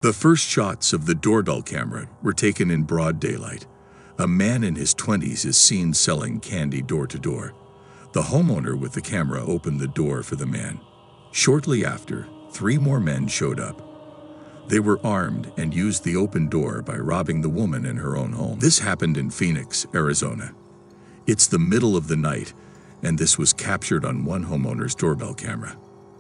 The first shots of the doorbell camera were taken in broad daylight. A man in his 20s is seen selling candy door to door. The homeowner with the camera opened the door for the man. Shortly after, 3 more men showed up. They were armed and used the open door by robbing the woman in her own home. This happened in Phoenix, Arizona. It's the middle of the night, and this was captured on one homeowner's doorbell camera.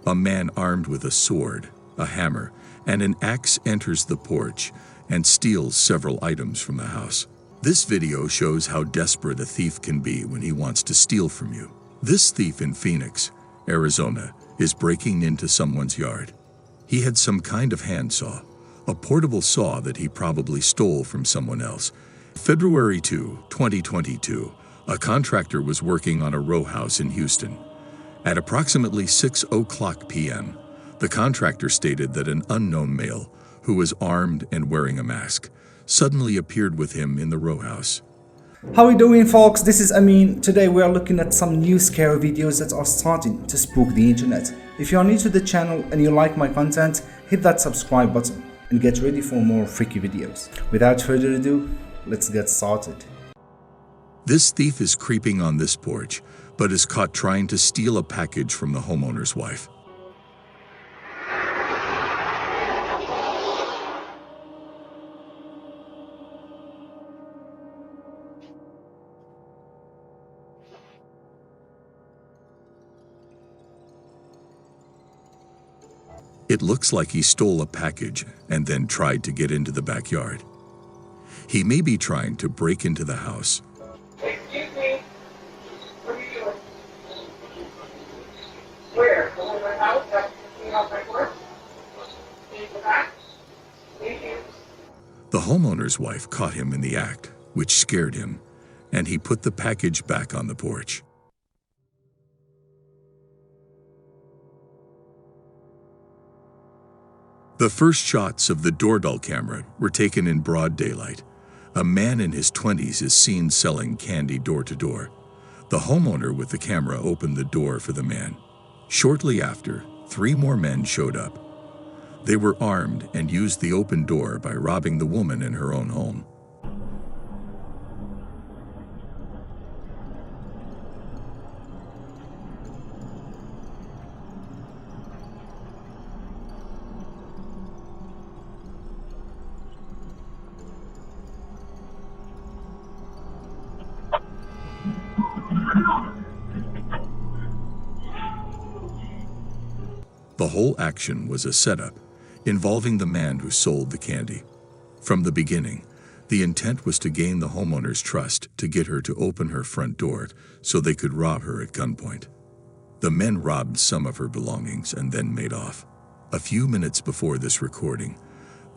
A man armed with a sword, a hammer, and an axe enters the porch and steals several items from the house. This video shows how desperate a thief can be when he wants to steal from you. This thief in Phoenix, Arizona, is breaking into someone's yard. He had some kind of handsaw, a portable saw that he probably stole from someone else. February 2, 2022, a contractor was working on a row house in Houston. At approximately 6:00 p.m., the contractor stated that an unknown male, who was armed and wearing a mask, suddenly appeared with him in the row house. How are you doing, folks? This is Amin. Today we are looking at some new scary videos that are starting to spook the internet. If you are new to the channel and you like my content, hit that subscribe button and get ready for more freaky videos. Without further ado, let's get started. This thief is creeping on this porch, but is caught trying to steal a package from the homeowner's wife. It looks like he stole a package and then tried to get into the backyard. He may be trying to break into the house. Excuse me. What are you doing? Where? Going to my house? That's the house I work? Can you go back? Thank you. The homeowner's wife caught him in the act, which scared him, and he put the package back on the porch. The first shots of the doorbell camera were taken in broad daylight. A man in his 20s is seen selling candy door to door. The homeowner with the camera opened the door for the man. Shortly after, 3 more men showed up. They were armed and used the open door by robbing the woman in her own home. The whole action was a setup involving the man who sold the candy. From the beginning, the intent was to gain the homeowner's trust to get her to open her front door so they could rob her at gunpoint. The men robbed some of her belongings and then made off. A few minutes before this recording,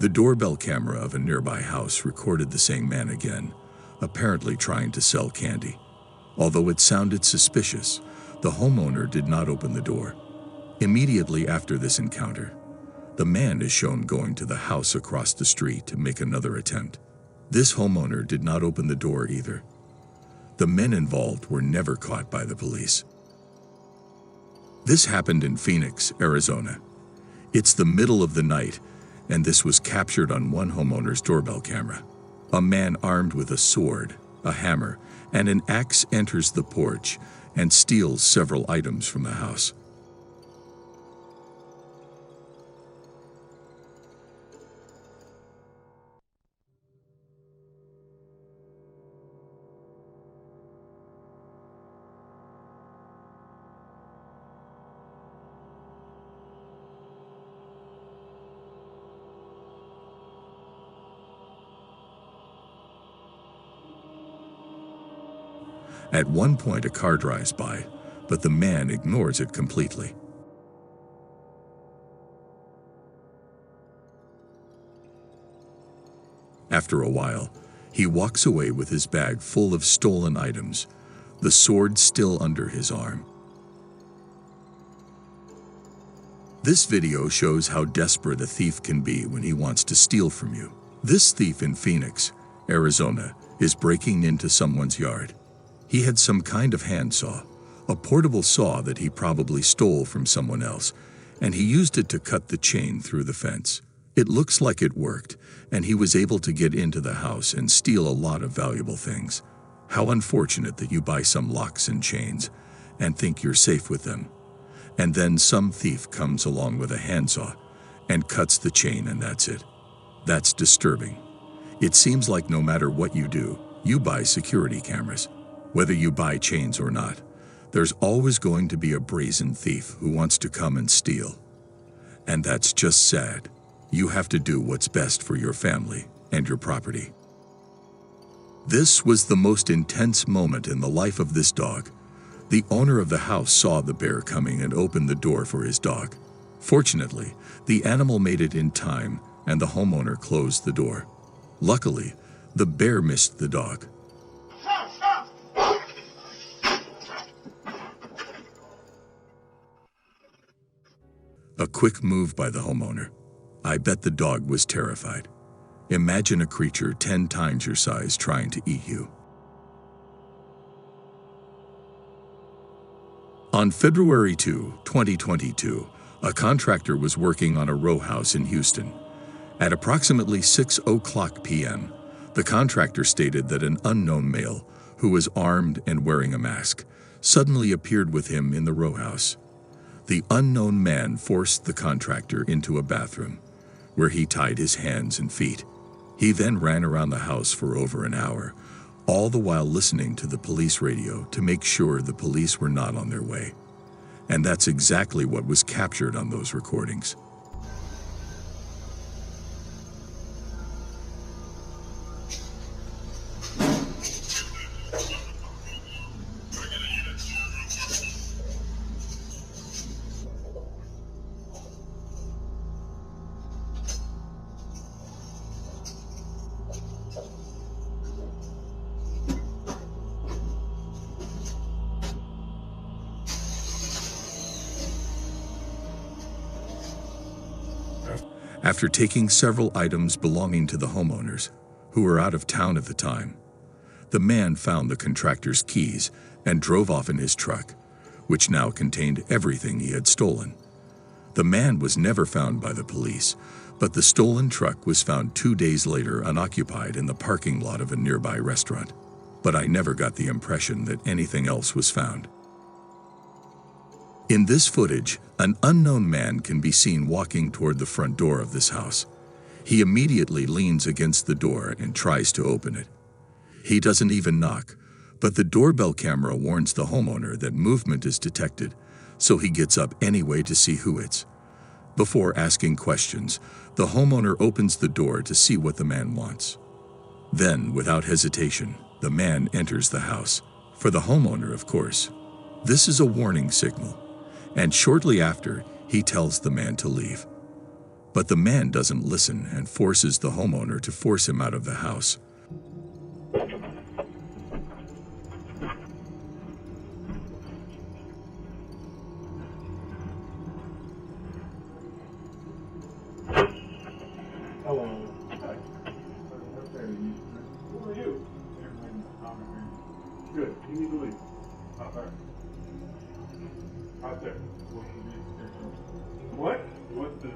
the doorbell camera of a nearby house recorded the same man again, apparently trying to sell candy. Although it sounded suspicious, the homeowner did not open the door. Immediately after this encounter, the man is shown going to the house across the street to make another attempt. This homeowner did not open the door either. The men involved were never caught by the police. This happened in Phoenix, Arizona. It's the middle of the night, and this was captured on one homeowner's doorbell camera. A man armed with a sword, a hammer, and an axe enters the porch and steals several items from the house. At one point, a car drives by, but the man ignores it completely. After a while, he walks away with his bag full of stolen items, the sword still under his arm. This video shows how desperate a thief can be when he wants to steal from you. This thief in Phoenix, Arizona, is breaking into someone's yard. He had some kind of handsaw, a portable saw that he probably stole from someone else, and he used it to cut the chain through the fence. It looks like it worked, and he was able to get into the house and steal a lot of valuable things. How unfortunate that you buy some locks and chains and think you're safe with them. And then some thief comes along with a handsaw and cuts the chain, and that's it. That's disturbing. It seems like no matter what you do, you buy security cameras. Whether you buy chains or not, there's always going to be a brazen thief who wants to come and steal. And that's just sad. You have to do what's best for your family and your property. This was the most intense moment in the life of this dog. The owner of the house saw the bear coming and opened the door for his dog. Fortunately, the animal made it in time and the homeowner closed the door. Luckily, the bear missed the dog. A quick move by the homeowner. I bet the dog was terrified. Imagine a creature 10 times your size trying to eat you. On February 2, 2022, a contractor was working on a row house in Houston. At approximately 6:00 p.m., the contractor stated that an unknown male, who was armed and wearing a mask, suddenly appeared with him in the row house. The unknown man forced the contractor into a bathroom, where he tied his hands and feet. He then ran around the house for over an hour, all the while listening to the police radio to make sure the police were not on their way. And that's exactly what was captured on those recordings. After taking several items belonging to the homeowners, who were out of town at the time, the man found the contractor's keys and drove off in his truck, which now contained everything he had stolen. The man was never found by the police, but the stolen truck was found 2 days later unoccupied in the parking lot of a nearby restaurant. But I never got the impression that anything else was found. In this footage, an unknown man can be seen walking toward the front door of this house. He immediately leans against the door and tries to open it. He doesn't even knock, but the doorbell camera warns the homeowner that movement is detected, so he gets up anyway to see who it's. Before asking questions, the homeowner opens the door to see what the man wants. Then, without hesitation, the man enters the house. For the homeowner, of course. This is a warning signal. And shortly after, he tells the man to leave. But the man doesn't listen and forces the homeowner to force him out of the house. Hello. Hi. Who are you? Good. You need to leave. Out there. Out there. What? What's the...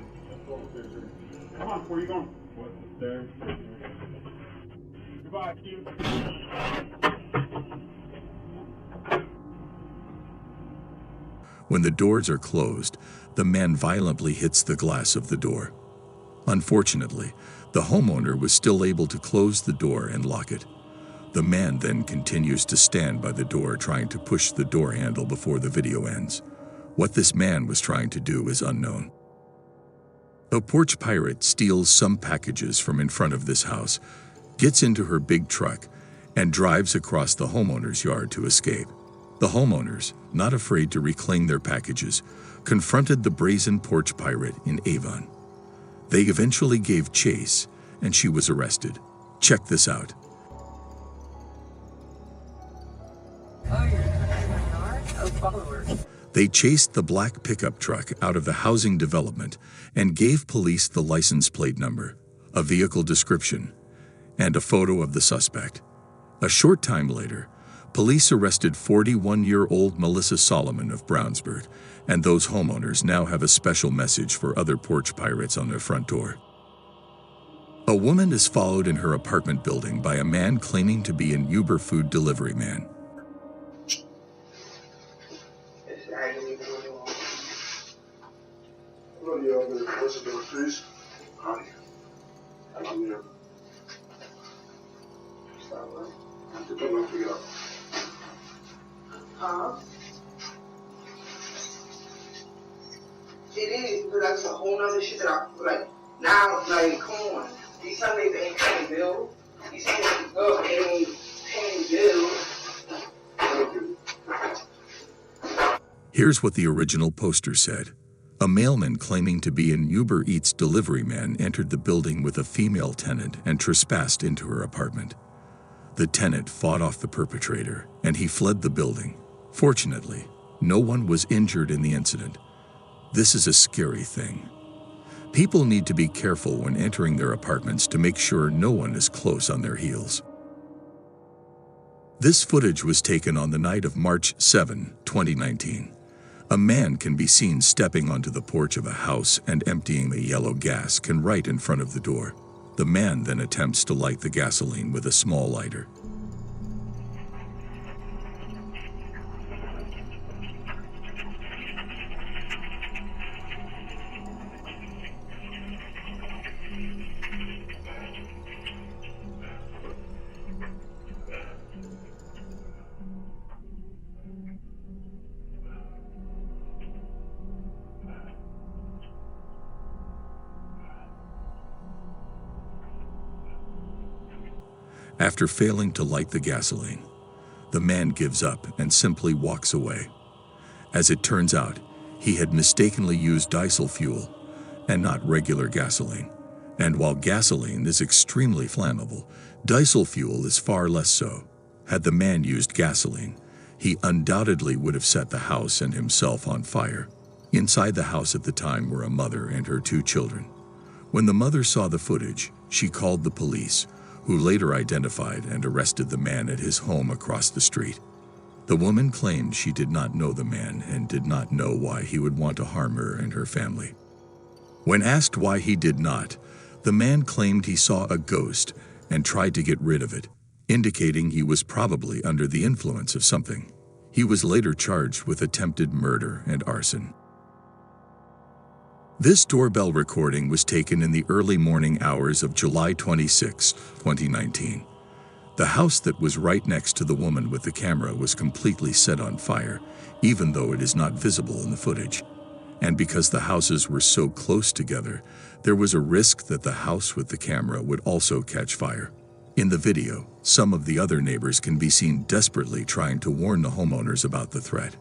Come on, where are you going? What's the stairs? Goodbye, Q. When the doors are closed, the man violently hits the glass of the door. Unfortunately, the homeowner was still able to close the door and lock it. The man then continues to stand by the door trying to push the door handle before the video ends. What this man was trying to do is unknown. A porch pirate steals some packages from in front of this house, gets into her big truck, and drives across the homeowner's yard to escape. The homeowners, not afraid to reclaim their packages, confronted the brazen porch pirate in Avon. They eventually gave chase, and she was arrested. Check this out. They chased the black pickup truck out of the housing development and gave police the license plate number, a vehicle description, and a photo of the suspect. A short time later, police arrested 41-year-old Melissa Solomon of Brownsburg, and those homeowners now have a special message for other porch pirates on their front door. A woman is followed in her apartment building by a man claiming to be an Uber food delivery man. Huh? It is, but that's a whole nother shit that I like. Now, like, come on. These Sundays ain't paying bills. These Sundays ain't paying bills. Here's what the original poster said. A mailman claiming to be an Uber Eats delivery man entered the building with a female tenant and trespassed into her apartment. The tenant fought off the perpetrator, and he fled the building. Fortunately, no one was injured in the incident. This is a scary thing. People need to be careful when entering their apartments to make sure no one is close on their heels. This footage was taken on the night of March 7, 2019. A man can be seen stepping onto the porch of a house and emptying the yellow gas can right in front of the door. The man then attempts to light the gasoline with a small lighter. After failing to light the gasoline, the man gives up and simply walks away. As it turns out, he had mistakenly used diesel fuel and not regular gasoline. And while gasoline is extremely flammable, diesel fuel is far less so. Had the man used gasoline, he undoubtedly would have set the house and himself on fire. Inside the house at the time were a mother and her 2 children. When the mother saw the footage, she called the police, who later identified and arrested the man at his home across the street. The woman claimed she did not know the man and did not know why he would want to harm her and her family. When asked why he did not, the man claimed he saw a ghost and tried to get rid of it, indicating he was probably under the influence of something. He was later charged with attempted murder and arson. This doorbell recording was taken in the early morning hours of July 26, 2019. The house that was right next to the woman with the camera was completely set on fire, even though it is not visible in the footage. And because the houses were so close together, there was a risk that the house with the camera would also catch fire. In the video, some of the other neighbors can be seen desperately trying to warn the homeowners about the threat.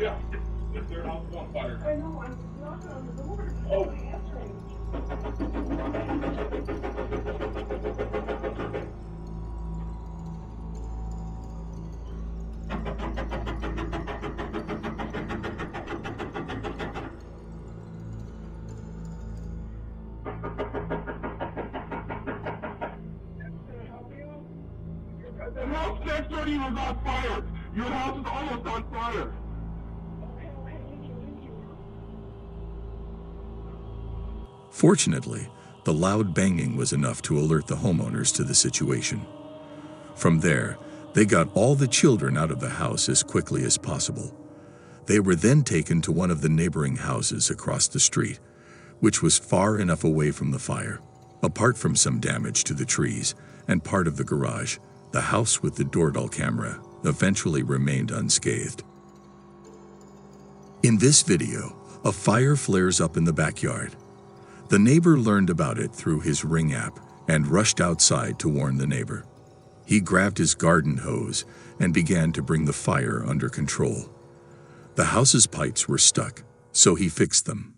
Yeah, if their house is on fire. I know, I'm knocking on the door. Oh. The house next door to you is on fire. Your house is almost on fire. Fortunately, the loud banging was enough to alert the homeowners to the situation. From there, they got all the children out of the house as quickly as possible. They were then taken to one of the neighboring houses across the street, which was far enough away from the fire. Apart from some damage to the trees and part of the garage, the house with the doorbell camera eventually remained unscathed. In this video, a fire flares up in the backyard. The neighbor learned about it through his Ring app and rushed outside to warn the neighbor. He grabbed his garden hose and began to bring the fire under control. The house's pipes were stuck, so he fixed them.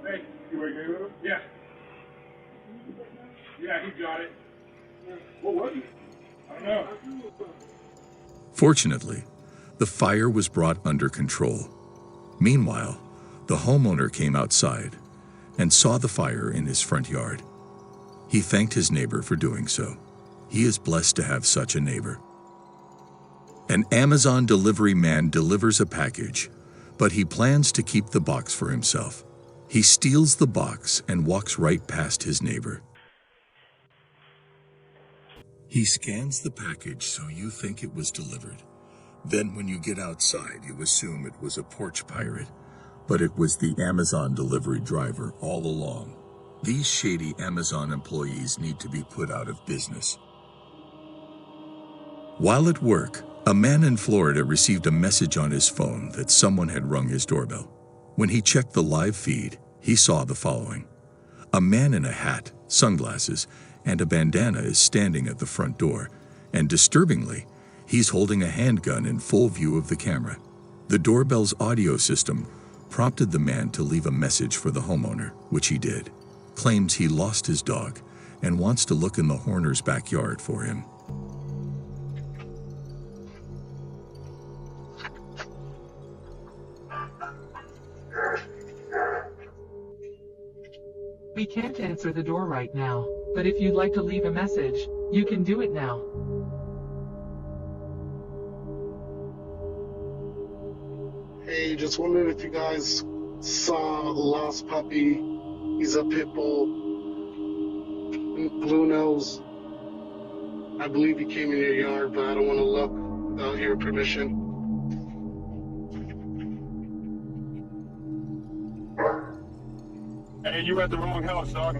Hey, you ready to go? Yeah. Yeah, he got it. What was it? I don't know. Fortunately, the fire was brought under control. Meanwhile, the homeowner came outside and saw the fire in his front yard. He thanked his neighbor for doing so. He is blessed to have such a neighbor. An Amazon delivery man delivers a package, but he plans to keep the box for himself. He steals the box and walks right past his neighbor. He scans the package so you think it was delivered. Then when you get outside, you assume it was a porch pirate, but it was the Amazon delivery driver all along. These shady Amazon employees need to be put out of business. While at work, a man in Florida received a message on his phone that someone had rung his doorbell. When he checked the live feed, he saw the following. A man in a hat, sunglasses, and a bandana is standing at the front door, and disturbingly, he's holding a handgun in full view of the camera. The doorbell's audio system prompted the man to leave a message for the homeowner, which he did. Claims he lost his dog and wants to look in the Horner's backyard for him. We can't answer the door right now, but if you'd like to leave a message, you can do it now. Hey, just wondering if you guys saw the lost puppy. He's a pit bull, blue nose. I believe he came in your yard, but I don't want to look without your permission. Hey, you at the wrong house, dog.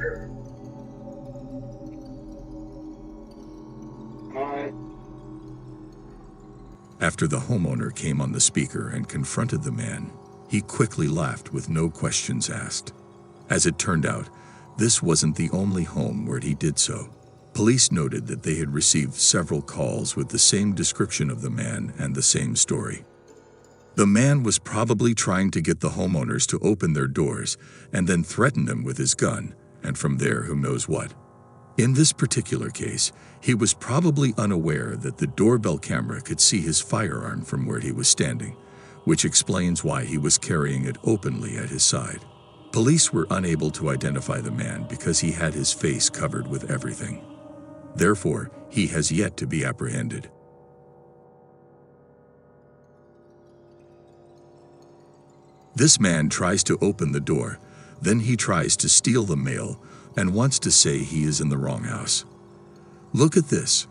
Alright. After the homeowner came on the speaker and confronted the man, he quickly laughed with no questions asked. As it turned out, this wasn't the only home where he did so. Police noted that they had received several calls with the same description of the man and the same story. The man was probably trying to get the homeowners to open their doors and then threaten them with his gun, and from there who knows what. In this particular case, he was probably unaware that the doorbell camera could see his firearm from where he was standing, which explains why he was carrying it openly at his side. Police were unable to identify the man because he had his face covered with everything. Therefore, he has yet to be apprehended. This man tries to open the door, then he tries to steal the mail and wants to say he is in the wrong house. Look at this.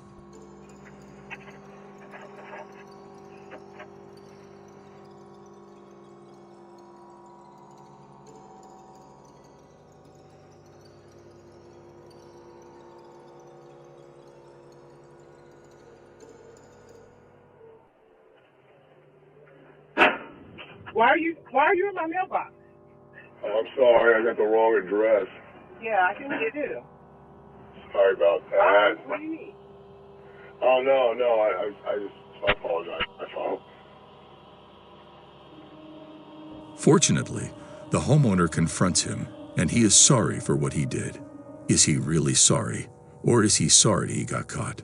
Why are you in my mailbox? Oh, I'm sorry, I got the wrong address. Yeah, I can hear you. Sorry about that. What do you need? Oh, no, I apologize. I follow. Fortunately, the homeowner confronts him, and he is sorry for what he did. Is he really sorry, or is he sorry he got caught?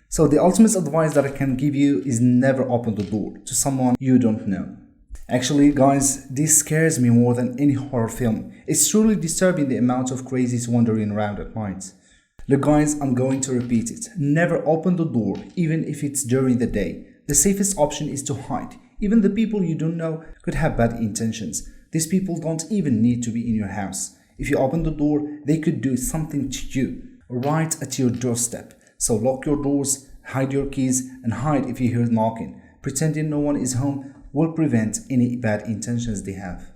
So the ultimate advice that I can give you is never open the door to someone you don't know. Actually, guys, this scares me more than any horror film. It's truly disturbing the amount of crazies wandering around at night. Look guys, I'm going to repeat it. Never open the door, even if it's during the day. The safest option is to hide. Even the people you don't know could have bad intentions. These people don't even need to be in your house. If you open the door, they could do something to you, right at your doorstep. So lock your doors, hide your keys, and hide if you hear knocking. Pretending no one is home will prevent any bad intentions they have.